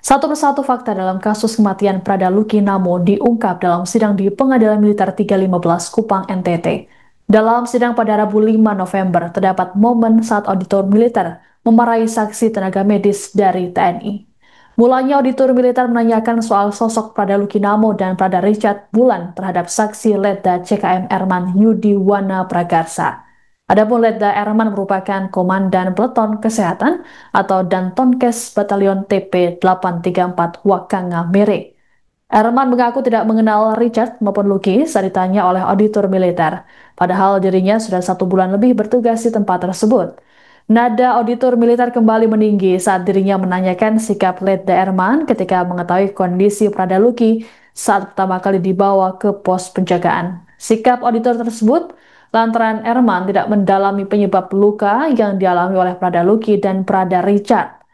Satu persatu fakta dalam kasus kematian Prada Luki Namo diungkap dalam sidang di Pengadilan Militer 315 Kupang, NTT. Dalam sidang pada Rabu 5 November, terdapat momen saat auditor militer memarahi saksi tenaga medis dari TNI. Mulanya auditor militer menanyakan soal sosok Prada Luki Namo dan Prada Richard Bulan terhadap saksi Letda CKM Erman Yudi Wana Pragarsa. Adapun Letda Erman merupakan Komandan Peleton Kesehatan atau Dantonkes Batalion TP 834 Wakanga Mere. Erman mengaku tidak mengenal Richard maupun Luki saat ditanya oleh auditor militer, padahal dirinya sudah 1 bulan lebih bertugas di tempat tersebut. Nada auditor militer kembali meninggi saat dirinya menanyakan sikap Letda Erman ketika mengetahui kondisi Prada Luki saat pertama kali dibawa ke pos penjagaan. Sikap auditor tersebut lantaran Erman tidak mendalami penyebab luka yang dialami oleh Prada Luki dan Prada Richard.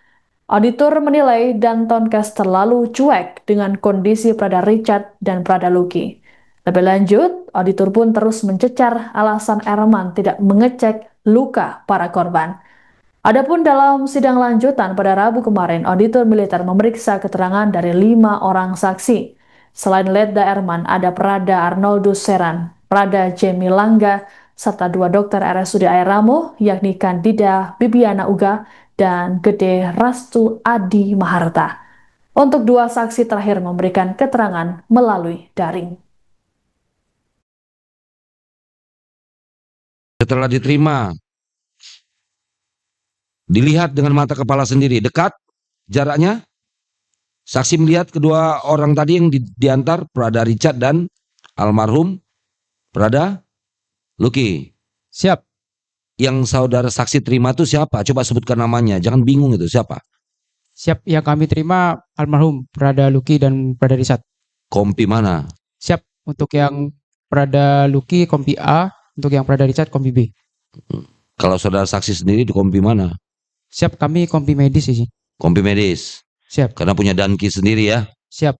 Auditor menilai Dantonkes terlalu cuek dengan kondisi Prada Richard dan Prada Luki. Lebih lanjut, auditor pun terus mencecar alasan Erman tidak mengecek luka para korban. Adapun dalam sidang lanjutan pada Rabu kemarin, auditor militer memeriksa keterangan dari 5 orang saksi. Selain Letda Erman, ada Prada Arnoldus Seran, Prada Jemi Langga, serta 2 dokter RSUD Air Ramo, yakni Kandida Bibiana Uga dan Gede Rastu Adi Maharta. Untuk 2 saksi terakhir memberikan keterangan melalui daring. Setelah diterima, dilihat dengan mata kepala sendiri, dekat jaraknya. Saksi melihat kedua orang tadi yang diantar, Prada Richard dan almarhum Prada Luki. Siap. Yang saudara saksi terima itu siapa? Coba sebutkan namanya, jangan bingung itu siapa. Siap, yang kami terima almarhum Prada Luki dan Prada Richard. Kompi mana? Siap, untuk yang Prada Luki kompi A, untuk yang Prada Richard kompi B. Kalau saudara saksi sendiri di kompi mana? Siap, kami kompi medis sih. Kompi medis. Siap. Karena punya danki sendiri ya. Siap.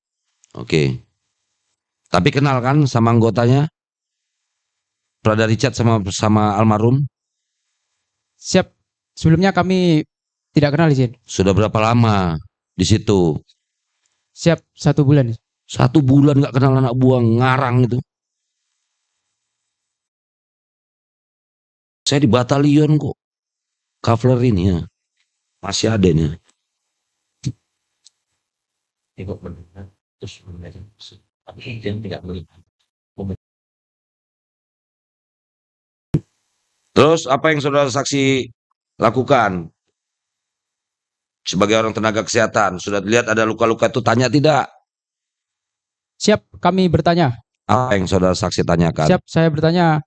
Oke. Tapi kenal kan sama anggotanya? Prada Richard sama almarhum? Siap. Sebelumnya kami tidak kenal izin. Sudah berapa lama di situ? Siap, 1 bulan. 1 bulan nggak kenal anak buah, ngarang itu. Saya di batalion kok. Kavaleri ini ya. Masih ada nih. Terus apa yang saudara saksi lakukan? Sebagai orang tenaga kesehatan, sudah dilihat ada luka-luka itu, tanya tidak? Siap, kami bertanya. Apa yang saudara saksi tanyakan? Siap, saya bertanya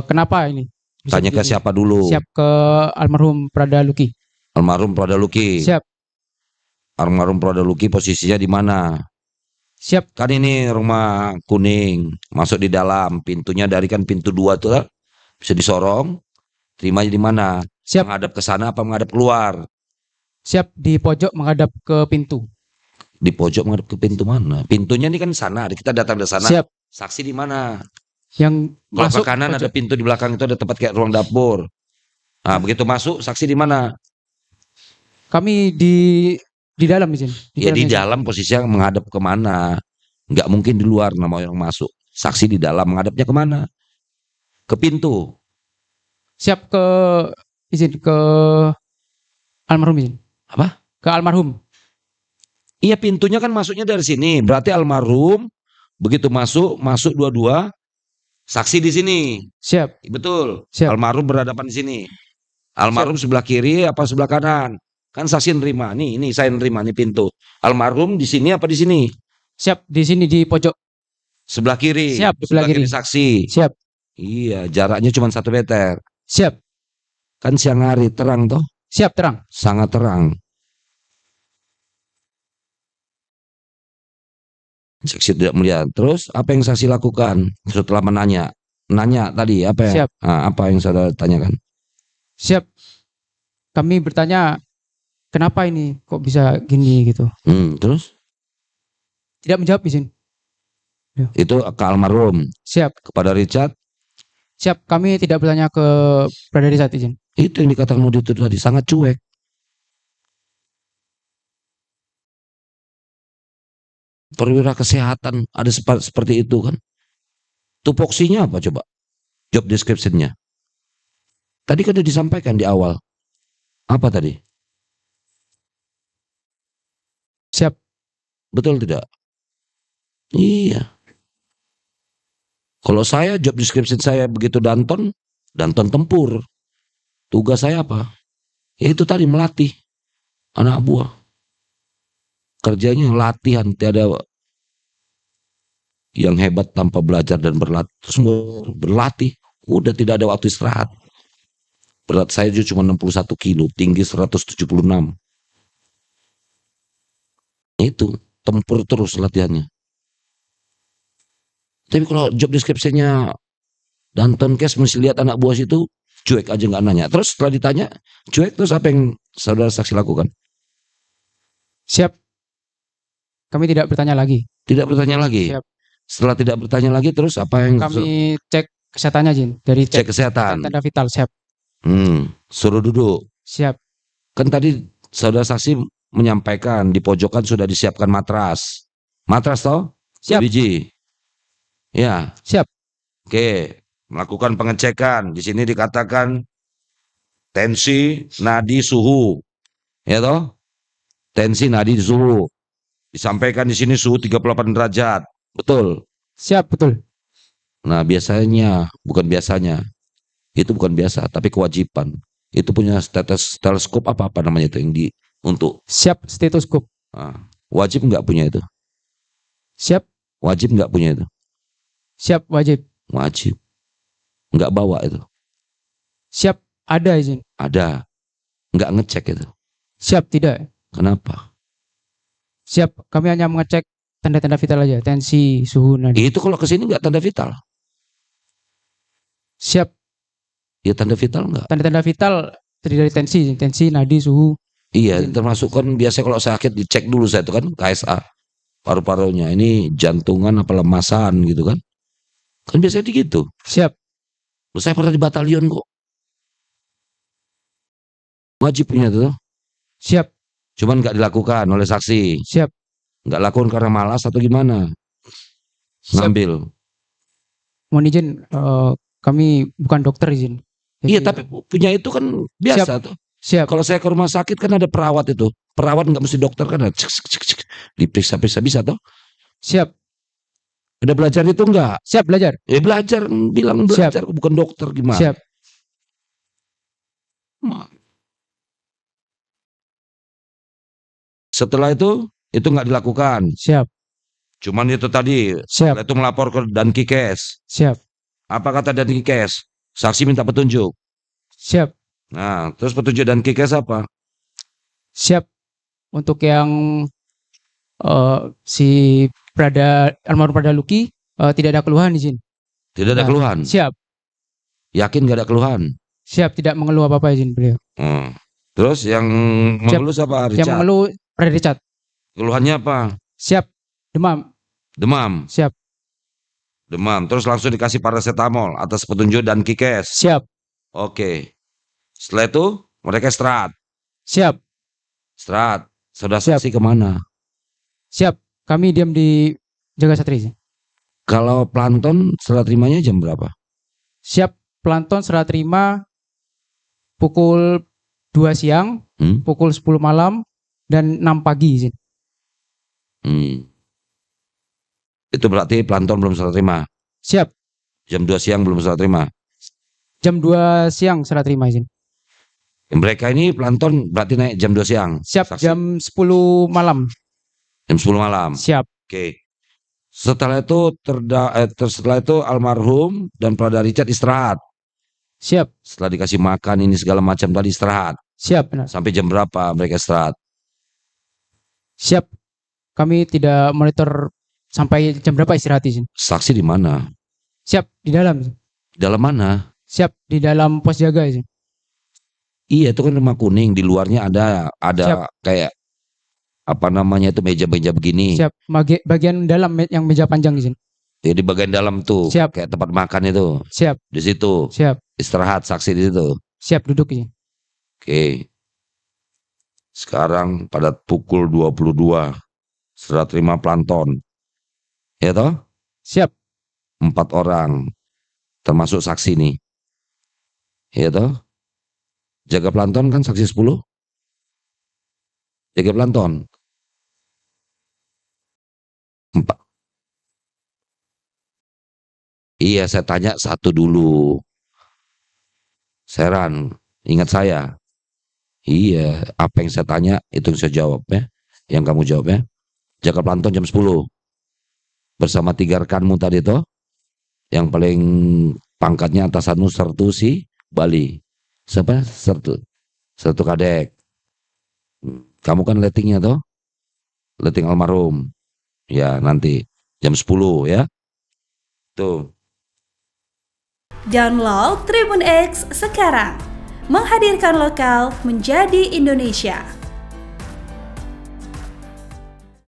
kenapa ini? Tanya ke siapa dulu? Siap, ke almarhum Prada Luki. Almarhum Prada Luki. Siap. Almarhum Prada Luki posisinya di mana? Siap. Kan ini rumah kuning, masuk di dalam, pintunya dari kan pintu 2 tuh, bisa disorong. Terimanya di mana? Siap. Menghadap ke sana apa menghadap keluar? Siap, di pojok menghadap ke pintu. Di pojok menghadap ke pintu mana? Pintunya ini kan sana, kita datang ke sana. Siap. Saksi di mana? Yang Masuk masuk kanan pojok. ada pintu di belakang itu, ada tempat kayak ruang dapur. Nah, begitu masuk, saksi di mana? Kami di dalam izin. Ya di dalam posisinya menghadap kemana? Nggak mungkin di luar nama orang masuk. Saksi di dalam menghadapnya kemana? Ke pintu. Siap, ke izin ke almarhum izin. Apa? Ke almarhum. Iya, pintunya kan masuknya dari sini. Berarti almarhum begitu masuk dua-dua. Saksi di sini. Siap. Betul. Siap. Almarhum berhadapan di sini. Almarhum sebelah kiri apa sebelah kanan? Kan saksi nerima. Nih saya nerima nih pintu. Almarhum di sini apa di sini? Siap, di sini di pojok. Sebelah kiri. Siap, sebelah kiri saksi. Siap. Iya, jaraknya cuma 1 meter. Siap. Kan siang hari terang toh? Siap, terang. Sangat terang. Saksi tidak melihat. Terus apa yang saksi lakukan setelah menanya? Nanya tadi apa ya? Siap. Nah, apa yang saudara tanyakan? Siap. Kami bertanya kenapa ini kok bisa gini gitu. Terus? Tidak menjawab izin. Ya. Itu ke almarhum. Siap. Kepada Richard? Siap. Kami tidak bertanya ke Prada Richard izin. Itu yang dikatakan auditor tadi, sangat cuek. perwira kesehatan ada seperti itu kan. Tupoksinya apa coba? Job description-nya. Tadi kan sudah disampaikan di awal. Apa tadi? Siap. Betul tidak? Iya. Kalau saya job description saya begitu Danton tempur. Tugas saya apa? Ya itu tadi melatih anak buah. Kerjanya latihan, tiada yang hebat tanpa belajar dan berlatih. Semua berlatih, udah tidak ada waktu istirahat. Berat saya juga cuma 61 kilo, tinggi 176. Itu tempur terus latihannya. Tapi kalau job description-nya Danton Cash mesti lihat anak buah situ, cuek aja nggak nanya. Terus setelah ditanya, cuek, terus apa yang saudara saksi lakukan? Siap. Kami tidak bertanya lagi. Tidak bertanya lagi. Siap. Setelah tidak bertanya lagi, terus apa yang Kami cek kesehatannya, Jin. Dari cek kesehatan? tanda vital. Siap. Suruh duduk. Siap. Kan tadi saudara saksi menyampaikan di pojokan sudah disiapkan matras. Matras toh? Siap. Biji. Ya. Siap. Oke. Melakukan pengecekan. Di sini dikatakan tensi, nadi, suhu. Ya toh? Tensi, nadi, suhu. Disampaikan di sini suhu 38 derajat. Betul? Siap, betul. Nah, biasanya, bukan biasanya. Itu bukan biasa, tapi kewajiban. Itu punya teleskop apa namanya itu yang untuk Siap, stetoskop. wajib nggak punya itu? Siap. Wajib nggak punya itu? Siap, wajib. Wajib. Nggak bawa itu? Siap, ada izin. Ada. Nggak ngecek itu? Siap, tidak. Kenapa? Siap, kami hanya mengecek tanda-tanda vital aja, tensi, suhu, nadi. Itu kalau kesini nggak tanda vital? Siap. Ya tanda vital nggak? Tanda-tanda vital terdiri dari tensi, nadi, suhu. Iya, termasuk kan biasanya kalau sakit dicek dulu saya itu kan KSA. Paru-parunya ini jantungan apa lemasan gitu kan. Kan biasanya gitu. Siap. Saya pernah di batalion kok. Wajib punya tuh. Siap. Cuman nggak dilakukan oleh saksi. Siap. Nggak lakukan karena malas atau gimana? Ngambil. Mohon izin, kami bukan dokter izin. Jadi, iya, tapi punya itu kan biasa tuh. Siap. Kalau saya ke rumah sakit kan ada perawat itu. Perawat nggak mesti dokter kan. Diperiksa-periksa bisa tuh. Siap. Ada belajar itu enggak? Siap, belajar. Ya belajar, bilang belajar, bukan dokter gimana? Siap. Setelah itu nggak dilakukan. Siap. Cuman itu tadi, Siap. itu melapor ke Dankikes. Siap. Apa kata Dankikes? Saksi minta petunjuk. Siap. Nah, terus petunjuk Dankikes apa? Siap. Untuk yang si almarhum Prada Luki tidak ada keluhan izin. Tidak ada keluhan? Siap. Yakin nggak ada keluhan? Siap, tidak mengeluh apa-apa izin beliau. Terus yang mengeluh siapa? Richard? Yang mengeluh Prada Richard. Keluhannya apa? Siap. Demam. Demam. Siap. Demam. Terus langsung dikasih paracetamol atas petunjuk Dankikes. Siap. Oke. Setelah itu mereka istirahat. Siap. Istirahat. Saudara saksi kemana? Siap. Kami diam di Jaga Satri. Kalau planton serah terimanya jam berapa? Siap. Planton serah terima pukul 2 siang, pukul 10 malam, dan 6 pagi izin. Itu berarti planton belum serah terima? Siap. Jam 2 siang belum serah terima? Jam 2 siang serah terima izin. Mereka ini planton berarti naik jam 2 siang? Siap. Saksi. Jam 10 malam. Jam 10 malam? Siap. Oke. Setelah itu setelah itu almarhum dan Prada Richard istirahat? Siap. Setelah dikasih makan ini segala macam tadi istirahat? Siap, benar. Sampai jam berapa mereka istirahat? Siap. Kami tidak monitor sampai jam berapa istirahat izin. Saksi di mana? Siap, di dalam. Di dalam mana? Siap, di dalam pos jaga izin. Iya, itu kan rumah kuning, di luarnya ada Siap. kayak apa namanya itu meja-meja begini. Siap. Bagian dalam yang meja panjang izin. Ya, di bagian dalam tuh. Siap. Kayak tempat makan itu. Siap. Di situ. Siap. Istirahat saksi di situ. Siap, duduk izin. Oke. Sekarang pada pukul 22 serah terima planton. Ya toh? Siap. 4 orang. Termasuk saksi nih. Ya toh? Jaga Planton kan saksi 10? Jaga Planton. 4. Iya, saya tanya satu dulu. Seran, ingat saya. Iya, apa yang saya tanya itu yang saya jawab ya. Yang kamu jawab ya. Jaga Planton jam 10. Bersama 3 rekanmu tadi toh. Yang paling pangkatnya atasanmu sertu si Bali. Siapa? Sertu Kadek. Kamu kan lettingnya toh? Letting almarhum. Ya, nanti jam 10 ya. Tuh. Download Tribun X sekarang. Menghadirkan lokal menjadi Indonesia.